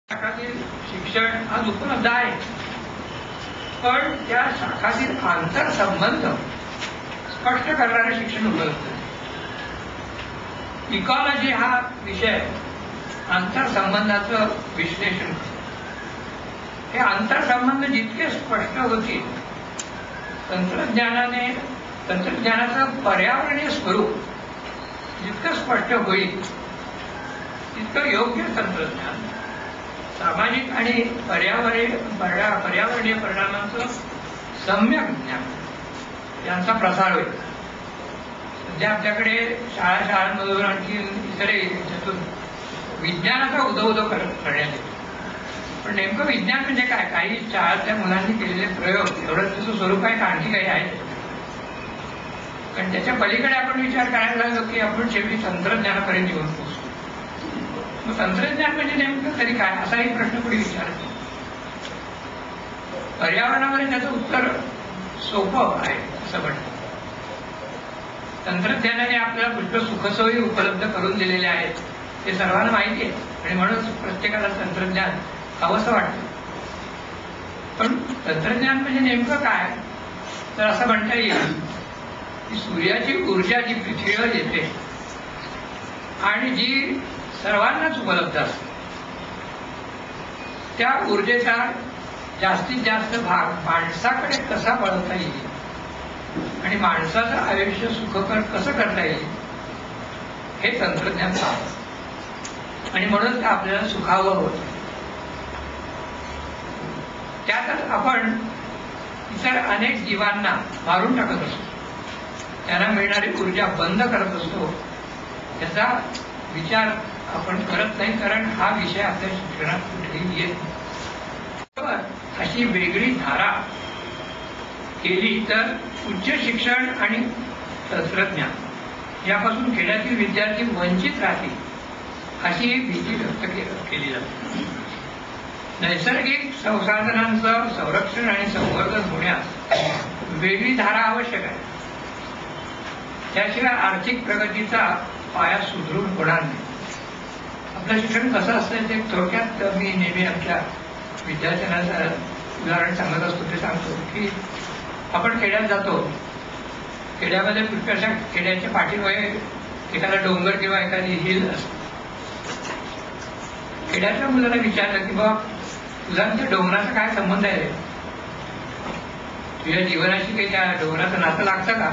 शाखातील शिक्षण आज उपलब्ध आहे, पण त्या शाखातील आंतरसंबंध स्पष्ट करणारे शिक्षण उपलब्ध नाही. इकॉलॉजी हा विषय आंतरसंबंधाचं विश्लेषण करतो. हे आंतरसंबंध जितके स्पष्ट होतील, तंत्रज्ञानाचं पर्यावरणीय स्वरूप जितकं स्पष्ट होईल तितकं योग्य तंत्रज्ञान सामाजिक आणि पर्यावरणीय परिणामांचं सम्यक ज्ञान यांचा प्रसार होईल. सध्या आपल्याकडे शाळांमधून आणखी इतरही याच्यातून विज्ञानाचा उदो करण्यात येतो. पण नेमकं विज्ञान म्हणजे काय? काही शाळातल्या मुलांनी केलेले प्रयोग एवढंच त्याचं स्वरूप आहे का आणखी काही आहे? कारण त्याच्या पलीकडे आपण विचार करायला लागलो की आपण शेवटी तंत्रज्ञानापर्यंत येऊन पोहोचतो. मग तंत्रज्ञान म्हणजे नेमकं तरी काय, असाही प्रश्न पुढे विचारतो. पर्यावरणामध्ये त्याचं उत्तर सोपं आहे असं म्हणतात. तंत्रज्ञानाने आपल्याला पुष्कळ सुखसोयी उपलब्ध करून दिलेल्या आहेत, हे सर्वांना माहिती आहे आणि म्हणून प्रत्येकाला तंत्रज्ञान हवंसं वाटतं. पण तंत्रज्ञान म्हणजे नेमकं काय, तर असं म्हणता येईल की सूर्याची ऊर्जा जी पृथ्वीवर येते आणि जी सर्वांनाच उपलब्ध असते, त्या ऊर्जेचा जास्तीत जास्त भाग माणसाकडे कसा वळवता येईल आणि माणसाचं आयुष्य सुखकर कसं करता येईल हे तंत्रज्ञान सांगतं. आणि म्हणून ते आपल्याला सुखावं होतं. त्यातच आपण इतर अनेक जीवांना मारून टाकत असतो, त्यांना मिळणारी ऊर्जा बंद करत असतो. त्याचा विचार आपण करत नाही, कारण हा विषय आपल्या शिक्षणात कुठेही येत नाही. अशी वेगळी धारा केली तर उच्च शिक्षण आणि तंत्रज्ञान यापासून खेड्यातील विद्यार्थी वंचित राहतील अशी एक भीती व्यक्त केली जाते. नैसर्गिक संसाधनांचं संरक्षण आणि संवर्धन होण्यास वेगळी धारा आवश्यक आहे. त्याशिवाय आर्थिक प्रगतीचा पाया सुदृढ होणार नाही. आपलं शिक्षण कसं असतं ते थोडक्यात मी नेहमी आमच्या विद्यार्थ्यांना उदाहरण सांगत असतो. ते सांगतो की आपण खेड्यात जातो, खेड्यामध्ये पुष्कळशा खेड्याच्या पाठीमागे एखादा डोंगर किंवा एखादी हिल असते. खेड्याच्या मुलाला विचारलं की बाबा तुझा त्या डोंगराचा काय संबंध आहे, तुझ्या जीवनाशी काही त्या डोंगराचं नातं लागतं का?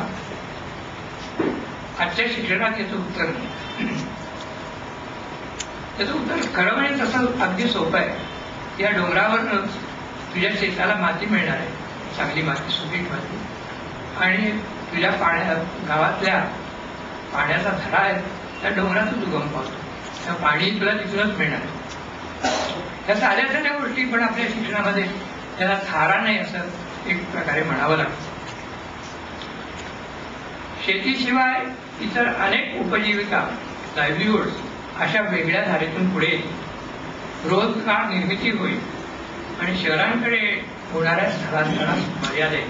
आजच्या शिक्षणात याचं उत्तर नाही. त्याचं उत्तर खरं म्हणजे तसं अगदी सोपं आहे. या डोंगरावरच तुझ्या शेताला माती मिळणार आहे, चांगली माती, सुपीक माती, आणि तुझ्या गावातल्या पाण्याचा झरा आहे त्या डोंगरातच उगम पावतो. त्या पाणी तुला तिथूनच मिळणार आहे. त्या साध्या साध्या गोष्टी पण आपल्या शिक्षणामध्ये त्याला थारा नाही असं एक प्रकारे म्हणावं लागतं. शेतीशिवाय इतर अनेक उपजीविका, लाईव्हलीहुड्स अशा वेगळ्या धारेतून पुढे रोजगार निर्मिती होईल आणि शहरांकडे होणाऱ्या स्थलांतरास मर्यादा येईल.